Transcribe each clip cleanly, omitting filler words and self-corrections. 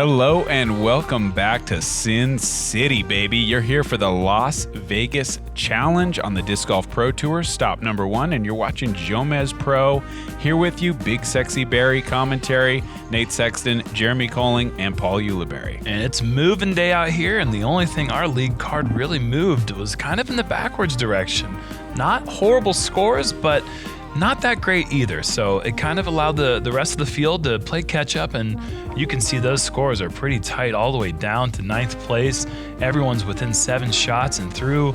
Hello and welcome back to Sin City, baby. You're here for the Las Vegas Challenge on the Disc Golf Pro Tour, stop number 1, and you're watching JomezPro. Here with you, BigSexyBarri commentary, Nate Sexton, Jeremy Koling, and Paul Ulibarri. And it's moving day out here, and the only thing our league card really moved was kind of in the backwards direction. Not horrible scores, but not that great either. So it kind of allowed the rest of the field to play catch up, and you can see those scores are pretty tight all the way down to 9th place. Everyone's within 7 shots, and through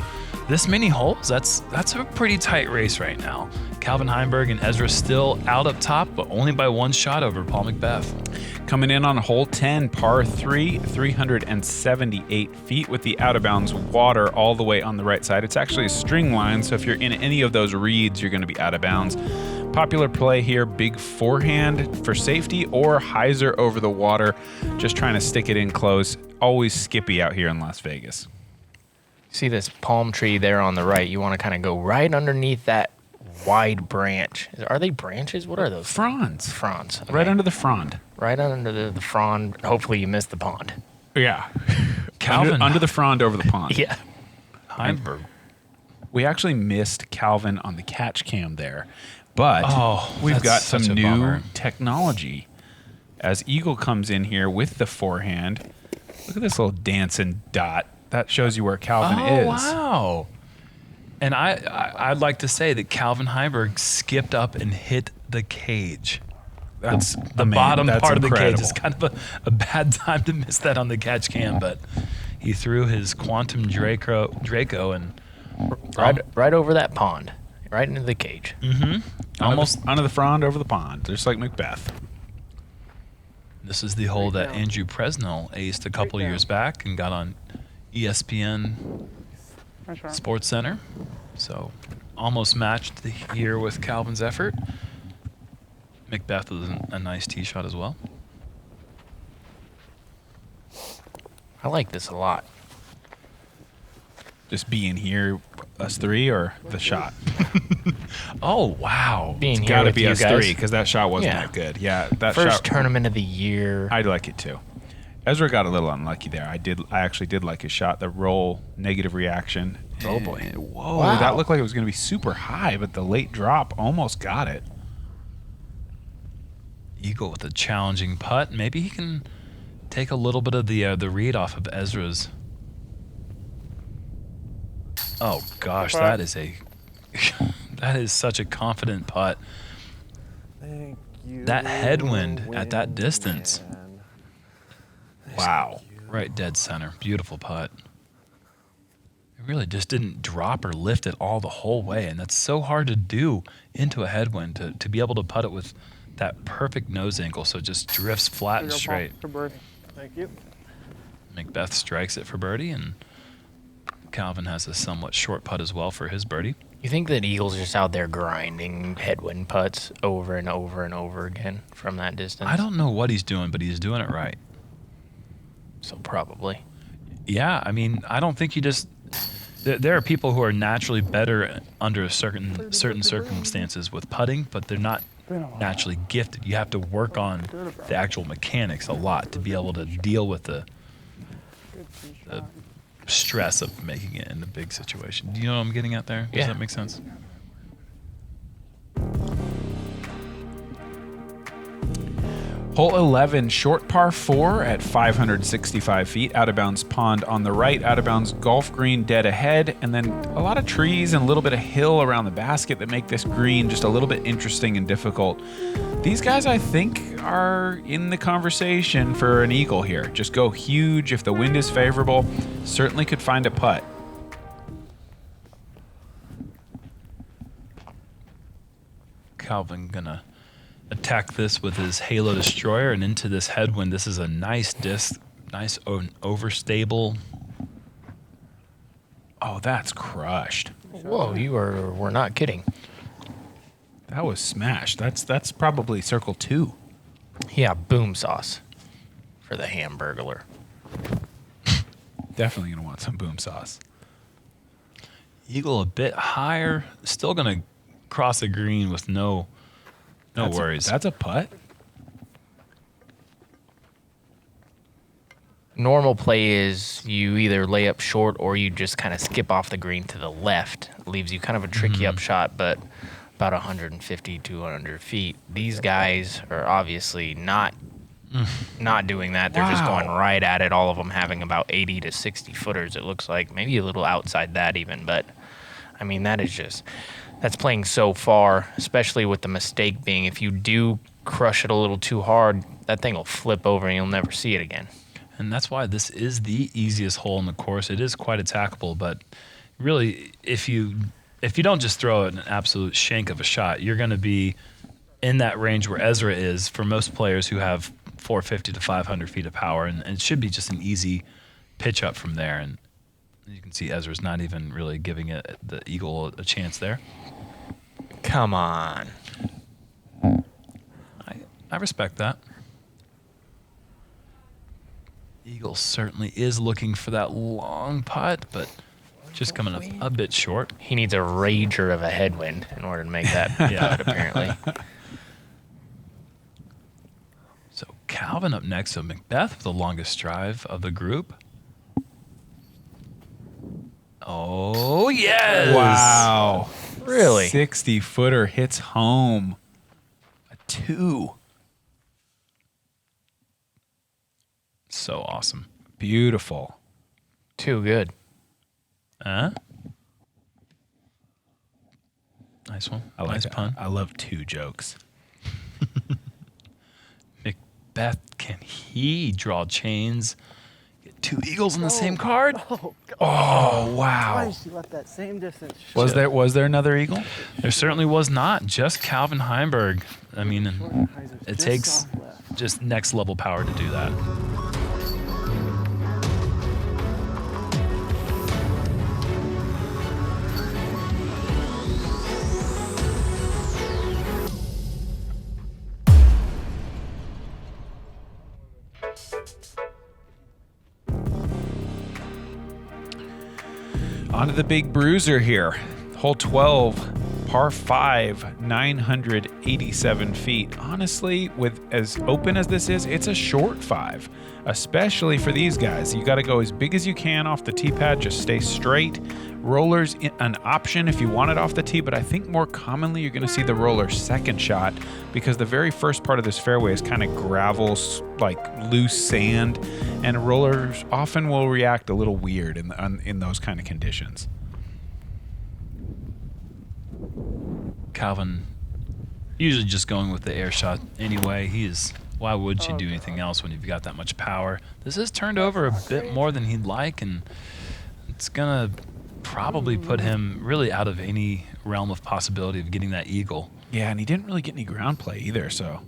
this many holes, that's a pretty tight race right now. Calvin Heimburg and Ezra still out up top, but only by 1 shot over Paul McBeth. Coming in on hole 10, par 3, 378 feet with the out-of-bounds water all the way on the right side. It's actually a string line, so if you're in any of those reeds, you're going to be out of bounds. Popular play here, big forehand for safety or hyzer over the water, just trying to stick it in close. Always skippy out here in Las Vegas. See this palm tree there on the right? You want to kind of go right underneath that wide branch. Are they branches? What are those? Fronds. Fronds. Okay. Right under the frond. Right under the frond. Hopefully you missed the pond. Yeah. Calvin. Under the frond over the pond. Yeah. Heimburg. We actually missed Calvin on the catch cam there, but we've that's got some such a new bummer. technology. As Eagle comes in here with the forehand, look at this little dancing dot. That shows you where Calvin is. Wow. And I'd like to say that Calvin Heimburg skipped up and hit the cage. That's The bottom part of the cage incredible. is kind of a bad time to miss that on the catch cam, but he threw his Quantum Draco and Right over that pond. Right into the cage. Almost under the frond over the pond, just like McBeth. this is the hole that Andrew Presnell aced a couple years back and got on ESPN Sports Center. So almost matched here with Calvin's effort. McBeth was a nice tee shot as well. I like this a lot. Just being here, us three, or the shot? Oh, wow. Being here Got to with be you us guys. three, because that shot wasn't Yeah. that good. Yeah, that First shot. tournament of the year. I'd like it too. Ezra got a little unlucky there. I actually did like his shot. The roll, negative reaction. Oh, boy. Whoa, Wow. that looked like it was going to be super high, but the late drop almost got it. Eagle with a challenging putt. Maybe he can take a little bit of the read off of Ezra's. Oh gosh, that is that is such a confident putt. Thank you. That headwind at that distance. Wow. Right dead center. Beautiful putt. It really just didn't drop or lift it all the whole way, and that's so hard to do into a headwind, to be able to putt it with that perfect nose angle so it just drifts flat and straight. Thank you. McBeth strikes it for birdie, and Calvin has a somewhat short putt as well for his birdie. You think that Eagle's just out there grinding headwind putts over and over and over again from that distance? I don't know what he's doing, but he's doing it right. So probably. Yeah, I mean, I don't think you just... There are people who are naturally better under certain circumstances with putting, but they're not naturally gifted. You have to work on the actual mechanics a lot to be able to deal with the stress of making it in the big situation. Do you know what I'm getting at there? Does Yeah. that make sense? Hole 11, short par 4 at 565 feet, out of bounds pond on the right, out of bounds golf green dead ahead, and then a lot of trees and a little bit of hill around the basket that make this green just a little bit interesting and difficult. These guys, I think, are in the conversation for an eagle here. Just go huge if the wind is favorable. Certainly could find a putt. Calvin gonna attack this with his Halo Destroyer and into this headwind. This is a nice disc, nice overstable. Oh, that's crushed. Whoa, you were not kidding. That was smashed. That's probably circle 2. Yeah, boom sauce for the Hamburglar. Definitely gonna want some boom sauce. Eagle a bit higher, still gonna cross the green with no worries. That's a putt. normal play is you either lay up short or you just kind of skip off the green to the left. It leaves you kind of a tricky upshot, but about 150, 200 feet. These guys are obviously not doing that. They're just going right at it, all of them having about 80 to 60 footers, it looks like. Maybe a little outside that even, but I mean, that's playing so far, especially with the mistake being if you do crush it a little too hard, that thing will flip over and you'll never see it again. And that's why this is the easiest hole in the course. It is quite attackable, but really, if you don't just throw an absolute shank of a shot, you're going to be in that range where Ezra is for most players who have 450 to 500 feet of power, and it should be just an easy pitch up from there. And you can see Ezra's not even really giving the eagle a chance there. Come on. I respect that. Eagle certainly is looking for that long putt, but just coming up a bit short. He needs a rager of a headwind in order to make that putt, apparently. So Calvin up next. So McBeth with the longest drive of the group. Oh, yes. Wow. Really? 60-footer hits home. A 2. So awesome. Beautiful. Too good. Nice one. I like Nice that. pun. I love 2 jokes. McBeth, can he draw chains? Get 2 eagles in the same card? Oh, God. Oh, wow. Twice you left that same distance. Was there another eagle? There certainly was not. Just Calvin Heimburg. I mean, it Just takes soft left. just next level power to do that. On to the big bruiser here. Hole 12, par 5, 987 feet. Honestly, with as open as this is, it's a short 5, especially for these guys. You got to go as big as you can off the tee pad. Just stay straight. Rollers an option if you want it off the tee, but I think more commonly you're going to see the roller second shot because the very first part of this fairway is kind of gravel, like loose sand, and rollers often will react a little weird in those kind of conditions. Calvin usually just going with the air shot anyway. Why would you do anything else when you've got that much power? This is turned over a bit more than he'd like, and it's going to probably put him really out of any realm of possibility of getting that eagle. Yeah, and he didn't really get any ground play either, so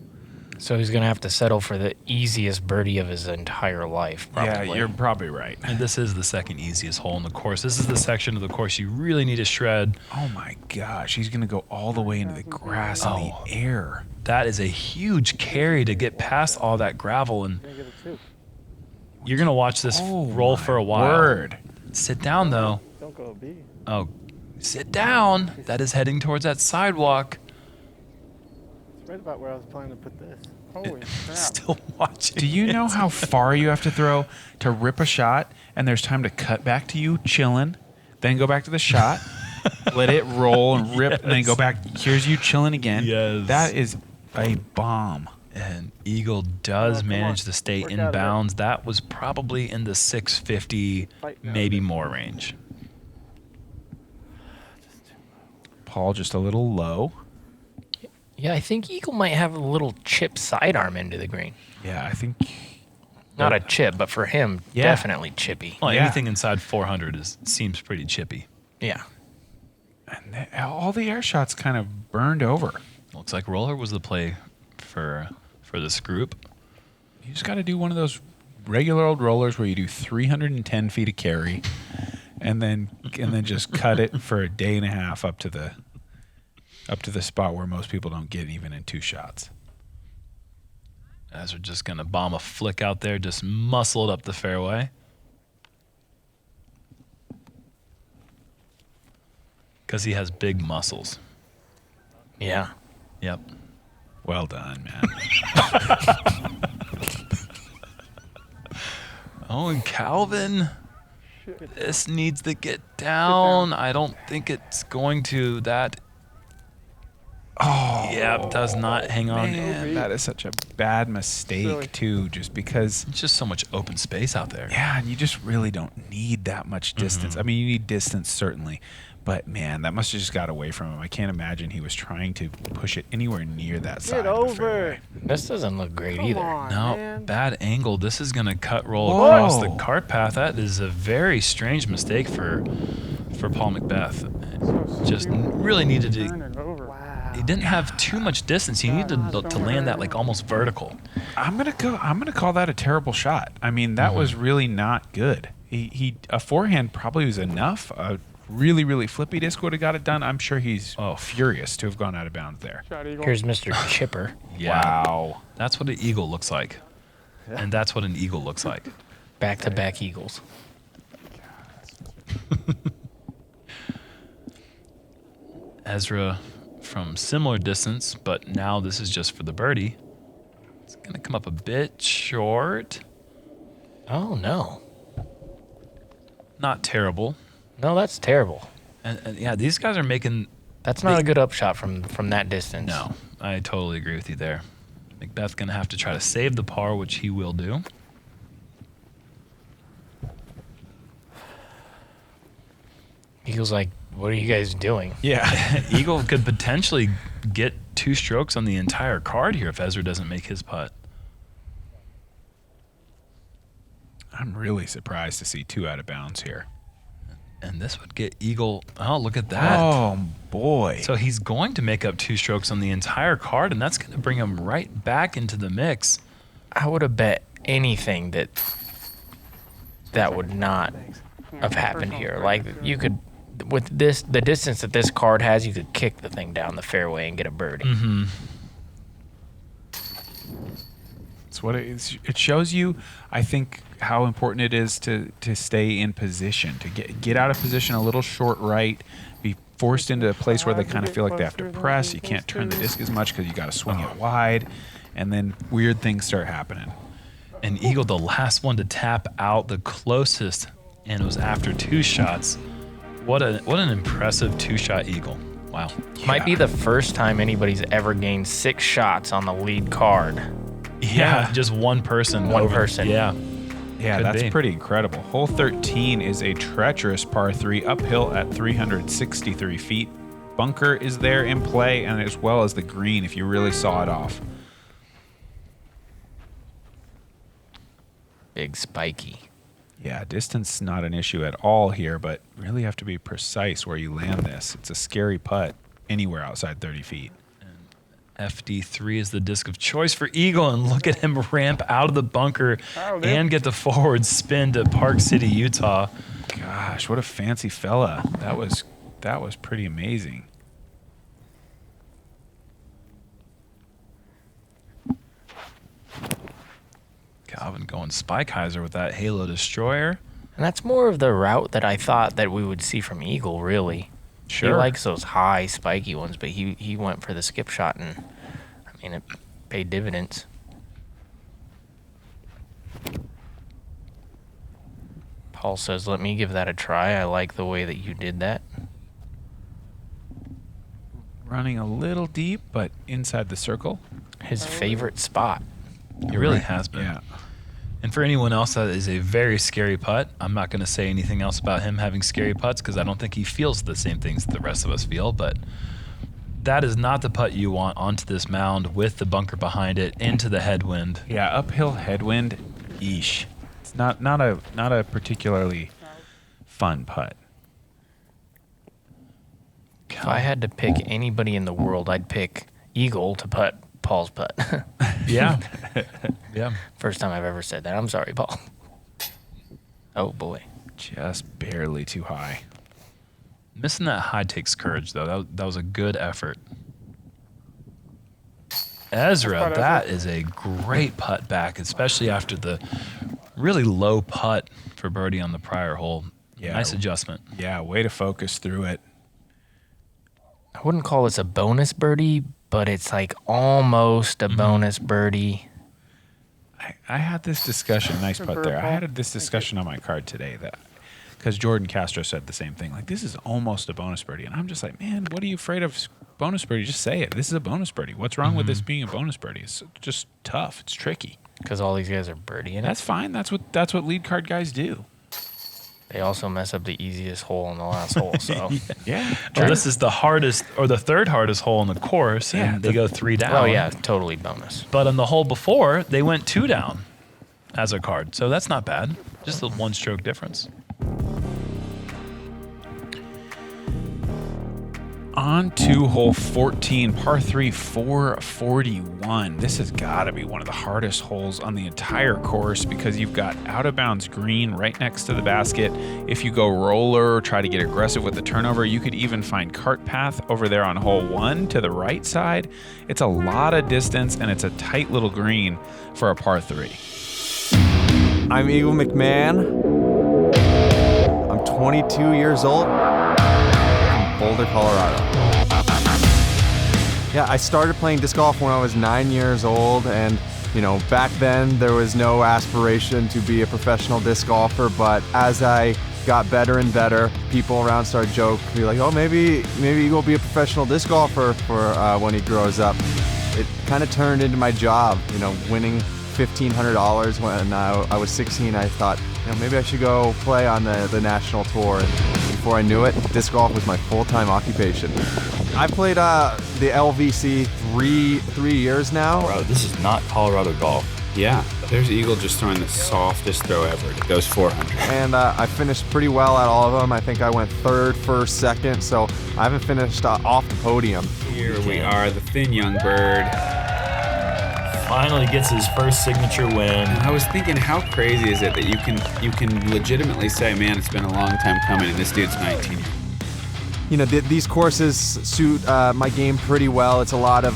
he's going to have to settle for the easiest birdie of his entire life, probably. yeah, you're probably right. And this is the second easiest hole in the course. This is the section of the course you really need to shred. Oh my gosh, he's going to go all the way into the grass and the air. That is a huge carry to get past all that gravel, and Gonna give it 2. you're going to watch this roll for a while. Word. Sit down, though. Don't go B. Oh, sit down. That is heading towards that sidewalk. It's right about where I was planning to put this. Holy crap. Still watching. Do you know how far you have to throw to rip a shot and there's time to cut back to you chilling, then go back to the shot, let it roll and rip, and then go back. Here's you chilling again. Yes. That is a bomb. And Eagle does Come on, manage to stay work in out of it. bounds. That was probably in the 650, Fight now. maybe more range. Paul just a little low. Yeah, I think Eagle might have a little chip sidearm into the green. Yeah, I think. Not a chip, but for him, Yeah. definitely chippy. Well, Yeah. anything inside 400 seems pretty chippy. Yeah. And all the air shots kind of burned over. Looks like roller was the play for this group. You just got to do one of those regular old rollers where you do 310 feet of carry, and then just cut it for a day and a half up to the spot where most people don't get even in 2 shots. As we're just gonna bomb a flick out there, just muscle it up the fairway. Because he has big muscles. Yeah. Yep. Well done, man. Oh, and Calvin. Shit. This needs to get down. I don't think it's going to. That. Oh, Yep, does not hang on. Man, that is such a bad mistake, Silly. too, just because. It's just so much open space out there. Yeah, and you just really don't need that much distance. I mean, you need distance, certainly. But, man, that must have just got away from him. I can't imagine he was trying to push it anywhere near that side Get of the over. fairway. This doesn't look great Come either. on, No, man. bad angle. This is going to cut roll Whoa. across the cart path. That is a very strange mistake for Paul McBeth. So Just stupid. really needed to. Turn it over. Wow. He didn't have too much distance. He needed to land that like almost vertical. I'm gonna call that a terrible shot. I mean, that was really not good. He a forehand probably was enough. A really, really flippy disc would have got it done. I'm sure he's furious to have gone out of bounds there. Shot eagle. Here's Mr. Chipper. Yeah. Wow. That's what an eagle looks like. And that's what an eagle looks like. Back-to-back Eagles. Ezra from similar distance, but now this is just for the birdie. It's going to come up a bit short. Oh, no. Not terrible. No, that's terrible. And yeah, these guys are making... That's not a good upshot from that distance. No, I totally agree with you there. McBeth going to have to try to save the par, which he will do. Eagle's like, what are you guys doing? Yeah. Eagle could potentially get 2 strokes on the entire card here if Ezra doesn't make his putt. I'm really surprised to see 2 out of bounds here. And this would get Eagle... Oh, look at that. Oh, boy. So he's going to make up 2 strokes on the entire card, and that's going to bring him right back into the mix. I would have bet anything that would not have happened here. Like, you could, with this, the distance that this card has, you could kick the thing down the fairway and get a birdie. Mm-hmm. It's what it is. It shows you, I think, how important it is to stay in position, to get out of position a little short right, be forced into a place where they kind of feel like they have to press. You can't turn the disc as much because you got to swing it wide, and then weird things start happening. And Eagle, the last one to tap out, the closest, and it was after 2 shots. What an impressive 2-shot Eagle. Wow. Might be the first time anybody's ever gained 6 shots on the lead card. Yeah, just one person. One person. Yeah. Yeah, Could that's be. pretty incredible. Hole 13 is a treacherous par 3 uphill at 363 feet. Bunker is there in play, and as well as the green if you really saw it off. Big spiky. Yeah, distance not an issue at all here, but really have to be precise where you land this. It's a scary putt anywhere outside 30 feet. FD3 is the disc of choice for Eagle, and look at him ramp out of the bunker and get the forward spin to Park City, Utah. Gosh, what a fancy fella. That was pretty amazing. Calvin going Spikeiser with that Halo Destroyer. And that's more of the route that I thought that we would see from Eagle, really. Sure. He likes those high, spiky ones, but he went for the skip shot, and, I mean, it paid dividends. Paul says, let me give that a try. I like the way that you did that. Running a little deep, but inside the circle. His favorite spot. It really has been. Yeah. And for anyone else, that is a very scary putt. I'm not going to say anything else about him having scary putts because I don't think he feels the same things the rest of us feel. But that is not the putt you want onto this mound with the bunker behind it into the headwind. Yeah, uphill headwind. Eesh. It's not a particularly fun putt. If I had to pick anybody in the world, I'd pick Eagle to putt Paul's putt. Yeah. Yeah. First time I've ever said that. I'm sorry, Paul. Oh, boy. Just barely too high. Missing that high takes courage, though. That was a good effort. Ezra, that is a great putt back, especially after the really low putt for birdie on the prior hole. Yeah. Nice adjustment. Yeah, way to focus through it. I wouldn't call this a bonus birdie, but it's like almost a bonus birdie. I had this discussion. Nice putt there. I had this discussion on my card today that because Jordan Castro said the same thing. Like, this is almost a bonus birdie. And I'm just like, man, what are you afraid of bonus birdie? Just say it. This is a bonus birdie. What's wrong with this being a bonus birdie? It's just tough. It's tricky. Because all these guys are birdieing it. That's fine. That's what lead card guys do. They also mess up the easiest hole in the last hole. So Yeah. Well, this is the hardest or the third hardest hole in the course, and they go 3 down. Oh yeah, totally bonus. But on the hole before, they went 2 down as a card, so that's not bad. Just a 1-stroke difference. On to hole 14, par 3, 441. This has got to be one of the hardest holes on the entire course because you've got out of bounds green right next to the basket. If you go roller or try to get aggressive with the turnover, you could even find cart path over there on hole 1 to the right side. It's a lot of distance and it's a tight little green for a par 3. I'm Eagle McMahon. I'm 22 years old. Boulder, Colorado. Yeah, I started playing disc golf when I was 9 years old, and back then there was no aspiration to be a professional disc golfer, but as I got better and better, people around started joking, be like, oh, maybe Eagle will be a professional disc golfer for when he grows up. It kind of turned into my job, winning $1,500 when I was 16. I thought, maybe I should go play on the national tour. And before I knew it, disc golf was my full-time occupation. I played the LVC three years now. Bro, this is not Colorado golf. Yeah, there's Eagle just throwing the softest throw ever. It goes 400. And I finished pretty well at all of them. I think I went third, first, second, so I haven't finished off the podium. Here we are, the thin young bird. Finally gets his first signature win. I was thinking, how crazy is it that you can legitimately say, man, it's been a long time coming, and this dude's 19. These courses suit my game pretty well. It's a lot of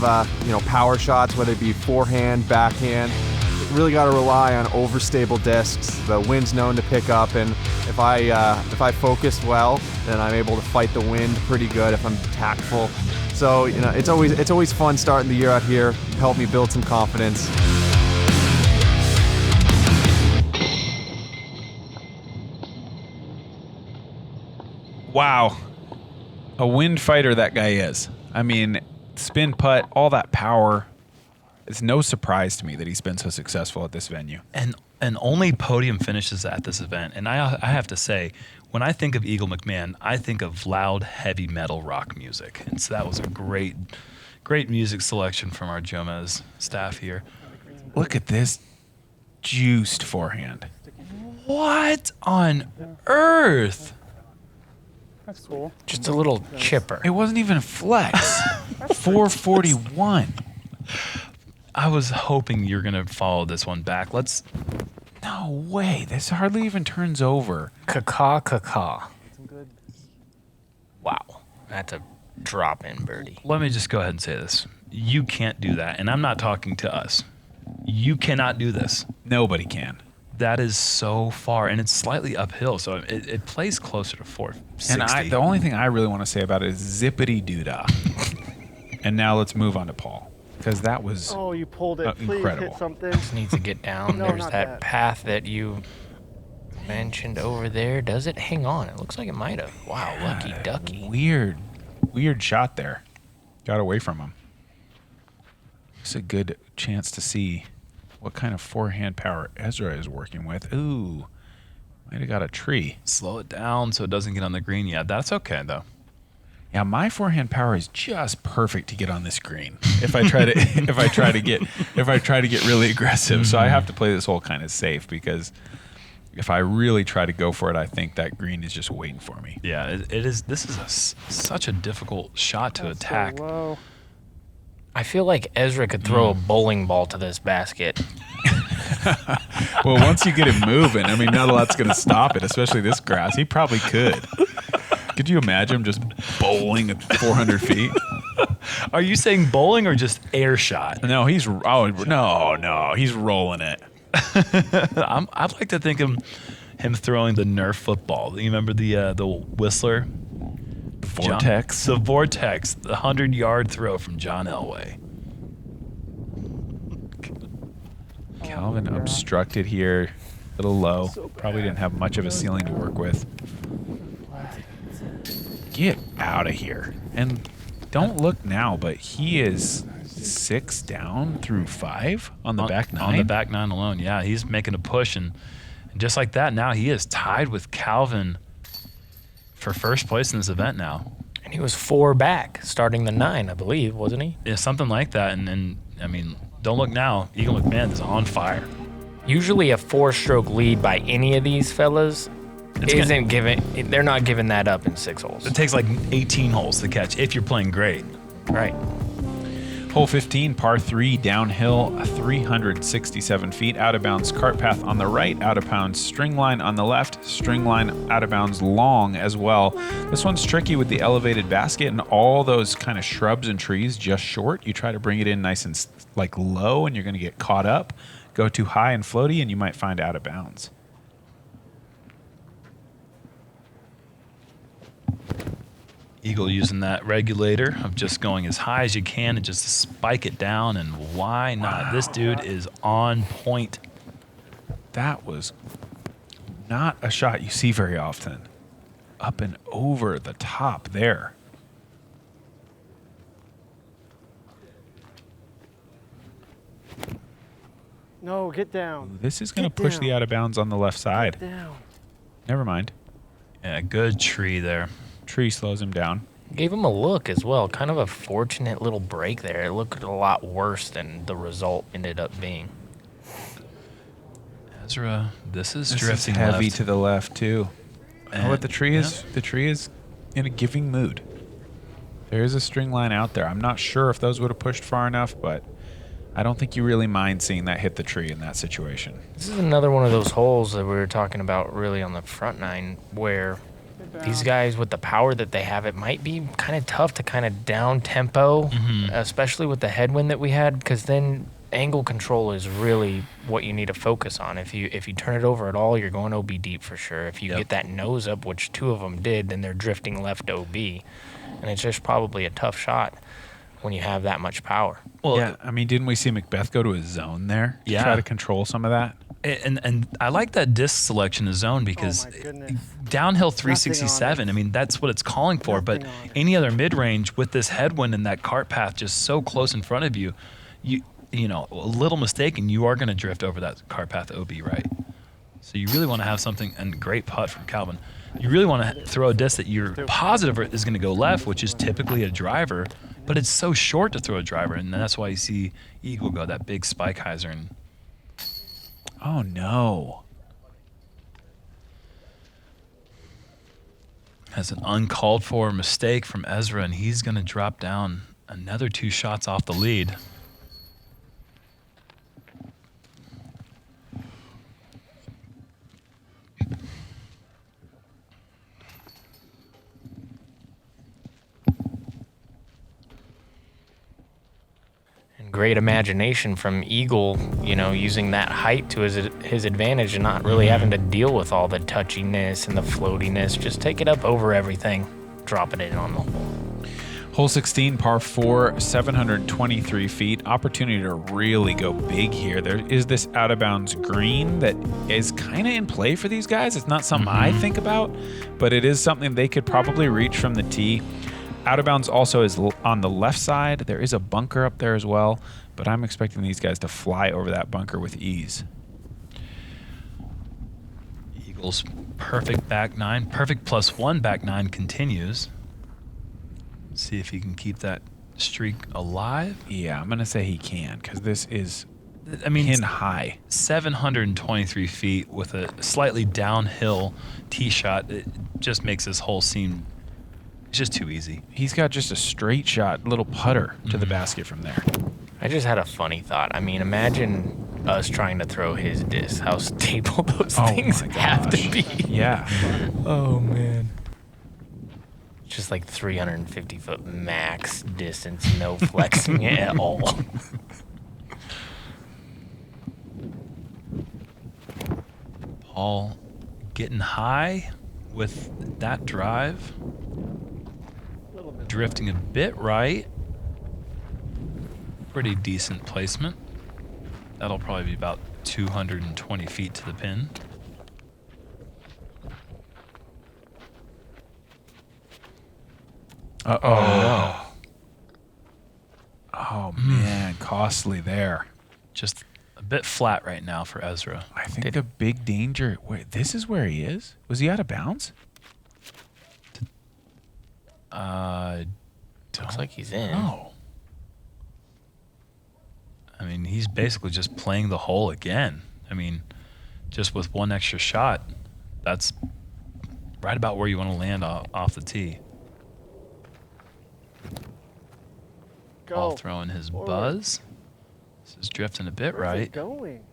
power shots, whether it be forehand, backhand. You really got to rely on overstable discs. The wind's known to pick up, and if I focus well, then I'm able to fight the wind pretty good if I'm tactful. So it's always fun starting the year out here. Help me build some confidence. Wow. A wind fighter that guy is. I mean, spin putt, all that power. It's no surprise to me that he's been so successful at this venue. And only podium finishes at this event. And I have to say, when I think of Eagle McMahon, I think of loud, heavy metal rock music. And so that was a great music selection from our Jomez staff here. Look at this juiced forehand. What on earth? That's cool. Just a little chipper. It wasn't even a flex. 441. I was hoping you're going to follow this one back. No way. This hardly even turns over. Caw. Wow. That's a drop-in birdie. Let me just go ahead and say this. You can't do that. And I'm not talking to us. You cannot do this. Nobody can. That is so far, and it's slightly uphill, so it plays closer to 460. And the only thing I really want to say about it is zippity doo-dah. And now let's move on to Paul, because that was Oh, you pulled it. Please incredible. hit something. Just needs to get down. No, There's not that that. path that you mentioned over there. Does it hang on? It looks like it might have. Wow, lucky ducky. weird shot there. Got away from him. It's a good chance to see what kind of forehand power Ezra is working with. Ooh, might have got a tree. Slow it down so it doesn't get on the green yet. That's okay, though. Yeah, my forehand power is just perfect to get on this green. If I try to get really aggressive, so I have to play this hole kind of safe because if I really try to go for it, I think that green is just waiting for me. Yeah, it is. This is such a difficult shot to That's so attack. low. I feel like Ezra could throw a bowling ball to this basket. Well, once you get it moving, I mean, not a lot's going to stop it, especially this grass. He probably could. Could you imagine him just bowling at 400 feet? Are you saying bowling or just air shot? No, he's rolling it. I'd like to think of him throwing the Nerf football. You remember the Whistler? Vortex. The Vortex, the 100-yard throw from John Elway. Calvin obstructed here, a little low. Probably didn't have much of a ceiling to work with. Get out of here. And don't look now, but he is 6 down through 5 on the back 9. On the back 9 alone, yeah. He's making a push, and just like that, now he is tied with Calvin for first place in this event now. And he was 4 back, starting the 9, I believe, wasn't he? Yeah, something like that. And I mean, don't look now. Eagle McMahon is on fire. Usually a 4-stroke lead by any of these fellas they're not giving that up in 6 holes. It takes like 18 holes to catch if you're playing great. Right. Hole 15, par 3, downhill, 367 feet, out of bounds cart path on the right, out of bounds string line on the left, string line out of bounds long as well. This one's tricky with the elevated basket and all those kind of shrubs and trees just short. You try to bring it in nice and like low and you're going to get caught up. Go too high and floaty and you might find out of bounds. Eagle using that regulator of just going as high as you can and just spike it down, and why not? Wow. This dude is on point. That was not a shot you see very often. Up and over the top there. No, get down. This is going to push the out of bounds on the left side. Get down. Never mind. Yeah, good tree there. Tree slows him down. Gave him a look as well. Kind of a fortunate little break there. It looked a lot worse than the result ended up being. Ezra, this is drifting heavy left. to the left too. And what the tree is? Yeah. The tree is in a giving mood. There is a string line out there. I'm not sure if those would have pushed far enough, but I don't think you really mind seeing that hit the tree in that situation. This is another one of those holes that we were talking about really on the front 9 where these guys with the power that they have, it might be kind of tough to kind of down tempo, especially with the headwind that we had, because then angle control is really what you need to focus on. If you turn it over at all, you're going OB deep for sure. If you get that nose up, which 2 of them did, then they're drifting left OB. And it's just probably a tough shot when you have that much power. Well, yeah, I mean, didn't we see McBeth go to a zone there to try to control some of that? And I like that disc selection of zone because downhill 367, I mean, that's what it's calling for. But any other mid-range with this headwind and that cart path just so close in front of you, you know, a little mistake and you are going to drift over that cart path OB, right? So you really want to have something, and great putt from Calvin. You really want to throw a disc that you're positive is going to go left, which is typically a driver, but it's so short to throw a driver, and that's why you see Eagle go that big spike hyzer. And oh no! That's an uncalled for mistake from Ezra, and he's going to drop down another 2 shots off the lead. Great imagination from Eagle, you know, using that height to his advantage and not really having to deal with all the touchiness and the floatiness. Just take it up over everything, drop it in on the hole. Hole 16, par 4, 723 feet. Opportunity to really go big here. There is this out of bounds green that is kind of in play for these guys. It's not something I think about, but it is something they could probably reach from the tee. Out of bounds also is on the left side. There is a bunker up there as well, but I'm expecting these guys to fly over that bunker with ease. Eagles perfect back 9, perfect +1 back 9 continues. See if he can keep that streak alive. Yeah, I'm going to say he can because this is, I mean, pin high. 723 feet with a slightly downhill tee shot. It just makes this hole seem just too easy. He's got just a straight shot, little putter to the basket from there. I just had a funny thought. I mean, imagine us trying to throw his disc. How stable those things have to be. Yeah. Oh, man. Just like 350-foot max distance, no flexing at all. Paul getting high with that drive. Drifting a bit right. Pretty decent placement. That'll probably be about 220 feet to the pin. Uh-oh. Oh, man. Costly there. Just a bit flat right now for Ezra. I think a big danger. Wait, this is where he is? Was he out of bounds? Looks like he's in. Oh. I mean, he's basically just playing the hole again. I mean, just with one extra shot, that's right about where you want to land off the tee. Go. Ball throwing his Forward. buzz. This is drifting a bit Where's right. it going?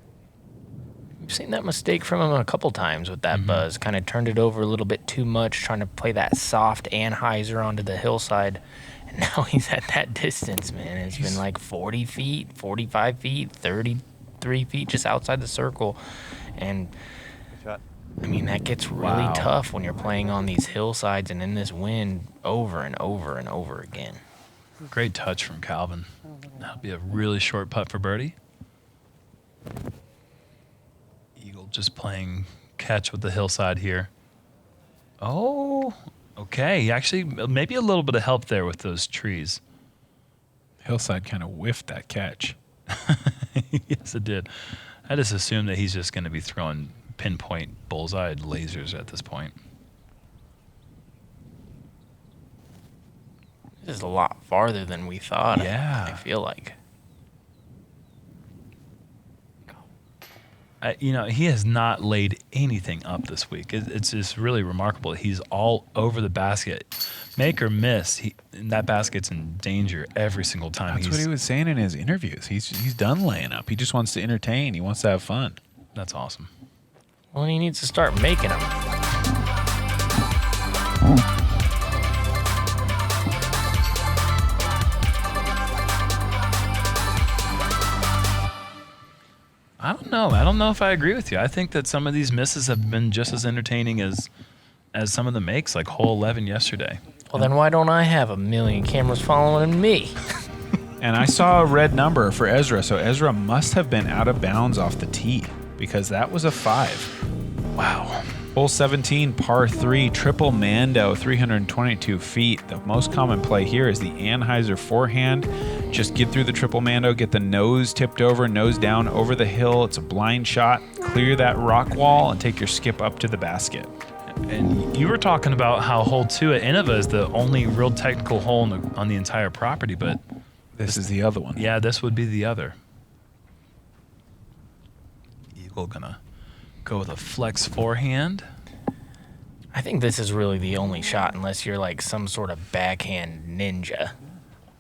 We've seen that mistake from him a couple times with that buzz. Kind of turned it over a little bit too much, trying to play that soft anhyzer onto the hillside. And now he's at that distance, man. It's been like 40 feet, 45 feet, 33 feet just outside the circle. And, I mean, that gets really tough when you're playing on these hillsides and in this wind over and over and over again. Great touch from Calvin. That'll be a really short putt for birdie. Eagle just playing catch with the hillside here. Oh, okay. Actually, maybe a little bit of help there with those trees. Hillside kind of whiffed that catch. Yes, it did. I just assume that he's just going to be throwing pinpoint bullseye lasers at this point. This is a lot farther than we thought. Yeah. I feel like. He has not laid anything up this week. It's just really remarkable. He's all over the basket. Make or miss, that basket's in danger every single time. That's what he was saying in his interviews. He's done laying up. He just wants to entertain. He wants to have fun. That's awesome. Well, he needs to start making them. I don't know. I don't know if I agree with you. I think that some of these misses have been just as entertaining as some of the makes, like hole 11 yesterday. Well, then why don't I have a million cameras following me? And I saw a red number for Ezra, so Ezra must have been out of bounds off the tee because that was a 5. Wow. Hole 17, par 3, triple Mando, 322 feet. The most common play here is the anhyzer forehand. Just get through the triple Mando, get the nose tipped over, nose down over the hill. It's a blind shot. Clear that rock wall and take your skip up to the basket. And you were talking about how hole 2 at Innova is the only real technical hole on the entire property, but This is the other one. yeah, this would be the other. Eagle gonna go with a flex forehand. I think this is really the only shot unless you're like some sort of backhand ninja.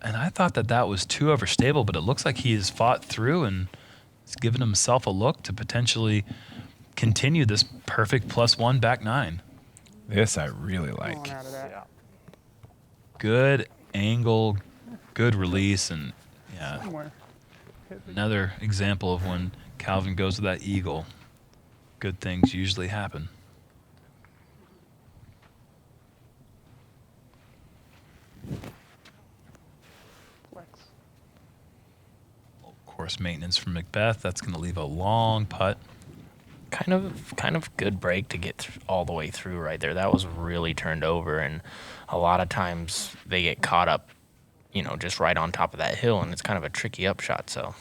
And I thought that was too overstable, but it looks like he has fought through and has given himself a look to potentially continue this perfect +1 back 9. This I really like. Going out of that. Good angle, good release, and yeah, Somewhere. another example of when Calvin goes with that eagle. Good things usually happen. Flex. Course maintenance from McBeth. That's going to leave a long putt. Kind of good break to get all the way through right there. That was really turned over, and a lot of times they get caught up, just right on top of that hill, and it's kind of a tricky upshot. So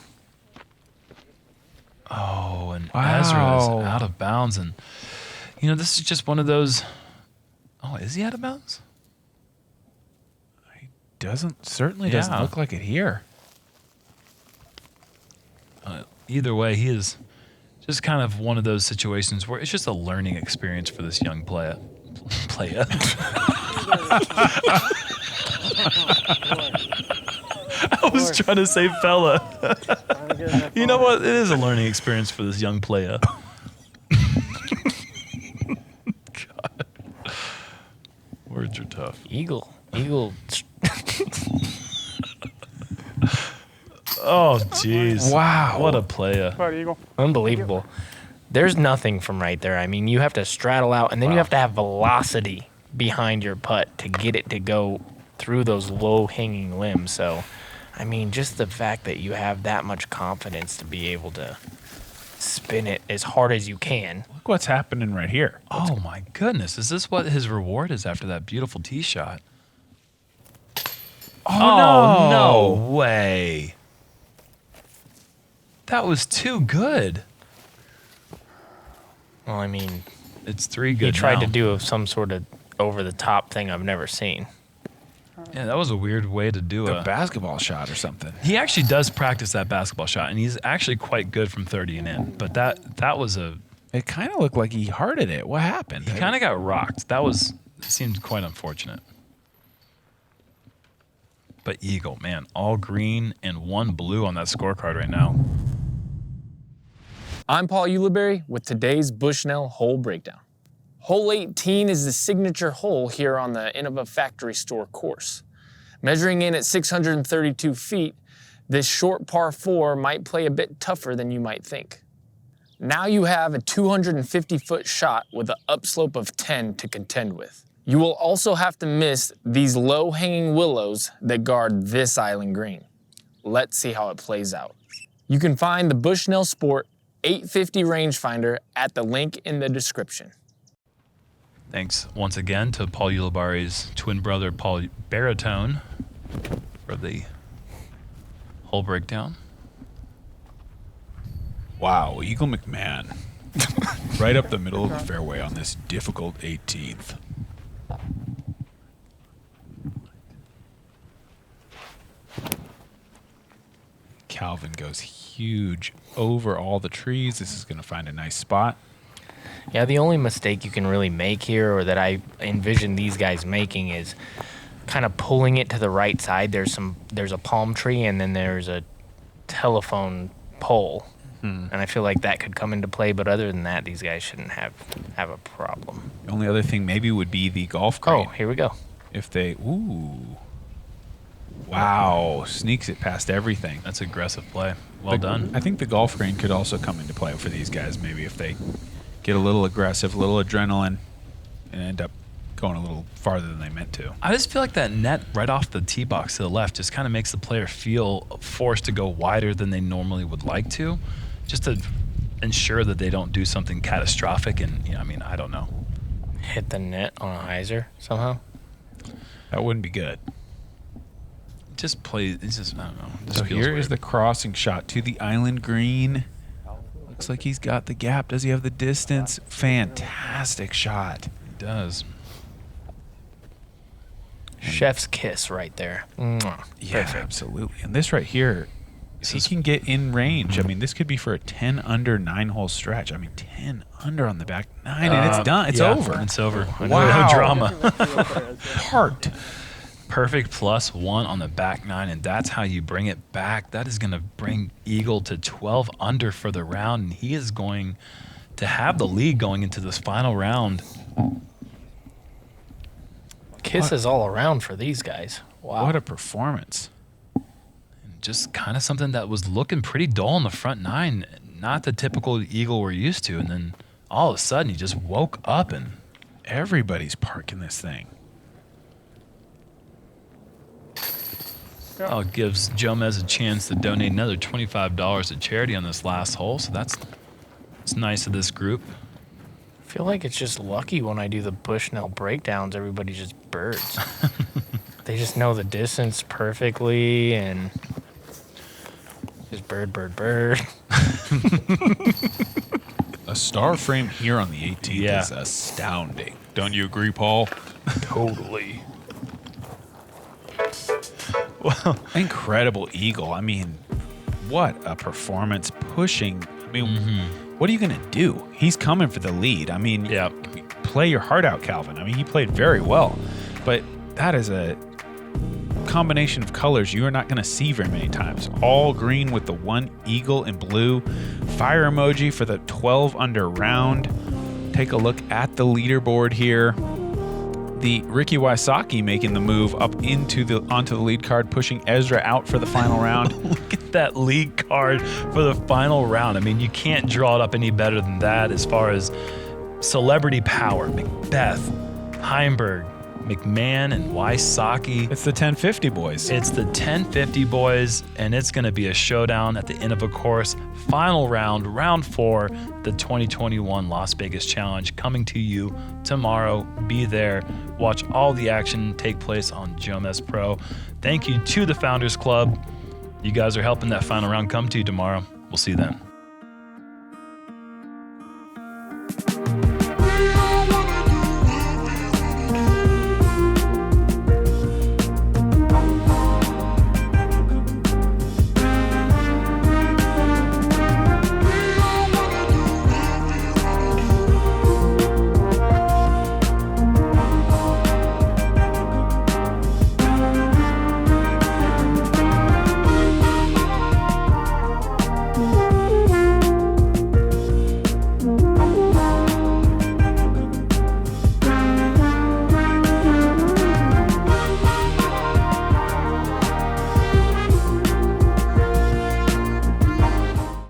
Oh, and Wow. Ezra is out of bounds, and this is just one of those. Oh, is he out of bounds? Certainly Yeah. doesn't look like it here. Either way, he is just kind of one of those situations where it's just a learning experience for this young player. I was trying to say fella. Trying to get enough You know on it. what? It is a learning experience for this young player. God. Words are tough. Eagle. Oh, jeez. Wow. What a player. But Eagle. Unbelievable. There's nothing from right there. I mean, you have to straddle out, and then you have to have velocity behind your putt to get it to go through those low-hanging limbs. So I mean, just the fact that you have that much confidence to be able to spin it as hard as you can. Look what's happening right here. Oh my goodness. Is this what his reward is after that beautiful tee shot? Oh, no way. That was too good. Well, I mean, It's 3 good he tried now. to do some sort of over-the-top thing I've never seen. Yeah, that was a weird way to do A it. basketball shot or something. He actually does practice that basketball shot, and he's actually quite good from 30 and in. But that was a... It kind of looked like he hearted it. What happened? He kind of got rocked. It seemed quite unfortunate. But Eagle, man, all green and 1 blue on that scorecard right now. I'm Paul Ulibarri with today's Bushnell hole breakdown. Hole 18 is the signature hole here on the Innova Factory Store course. Measuring in at 632 feet, this short par 4 might play a bit tougher than you might think. Now you have a 250-foot shot with an upslope of 10 to contend with. You will also have to miss these low-hanging willows that guard this island green. Let's see how it plays out. You can find the Bushnell Sport 850 rangefinder at the link in the description. Thanks once again to Paul Ulibarri's twin brother, Paul Baritone, for the hole breakdown. Wow, Eagle McMahon. Right up the middle of the fairway on this difficult 18th. Calvin goes huge over all the trees. This is going to find a nice spot. Yeah, the only mistake you can really make here, or that I envision these guys making, is kind of pulling it to the right side. There's a palm tree, and then there's a telephone pole. And I feel like that could come into play, but other than that, these guys shouldn't have a problem. The only other thing maybe would be the golf green. Oh, here we go. If they, ooh. Wow, sneaks it past everything. That's aggressive play. Well done. I think the golf green could also come into play for these guys, maybe if they get a little aggressive, a little adrenaline, and end up going a little farther than they meant to. I just feel like that net right off the tee box to the left just kind of makes the player feel forced to go wider than they normally would like to, just to ensure that they don't do something catastrophic. And, you know, I mean, I don't know. Hit the net on a hyzer somehow. That wouldn't be good. Just play. It's just, I don't know. It just So feels here weird. is the crossing shot to the island green. Looks like he's got the gap. Does he have the distance? Fantastic shot. It does. Chef's kiss right there. Mwah. Yeah, Perfect. absolutely. And this right here, if he can get in range, I mean, this could be for a 10 under 9-hole stretch. I mean, 10 under on the back 9, and it's done. It's Yeah, over. It's over. Wow. No drama. Part. Perfect +1 on the back 9, and that's how you bring it back. That is going to bring Eagle to 12 under for the round, and he is going to have the lead going into this final round. Kisses all around for these guys. Wow. What a performance. Just kind of something that was looking pretty dull on the front 9, not the typical Eagle we're used to, and then all of a sudden he just woke up and Everybody's parking this thing. gives Jomez a chance to donate another $25 to charity on this last hole, so that's nice of this group. I feel like it's just lucky when I do the Bushnell breakdowns, everybody's just birds. They just know the distance perfectly and just bird, bird, bird. A star frame here on the 18th Yeah. is astounding. Don't you agree, Paul? Totally. Well, incredible eagle. I mean, what a performance pushing. I mean, what are you going to do? He's coming for the lead. I mean, Yeah. play your heart out, Calvin. I mean, he played very well, but that is a combination of colors you are not going to see very many times. All green with the one eagle in blue. Fire emoji for the 12 under round. Take a look at the leaderboard here. The Ricky Wysocki making the move up onto the lead card, pushing Ezra out for the final round. Look at that lead card for the final round. I mean, you can't draw it up any better than that as far as celebrity power. McBeth, Heimburg, McMahon and Wysocki. It's the 1050 boys. It's the 1050 boys, and it's going to be a showdown at the end of a course. Final round, round 4, the 2021 Las Vegas Challenge, coming to you tomorrow. Be there. Watch all the action take place on JomezPro. Thank you to the Founders Club. You guys are helping that final round come to you tomorrow. We'll see you then.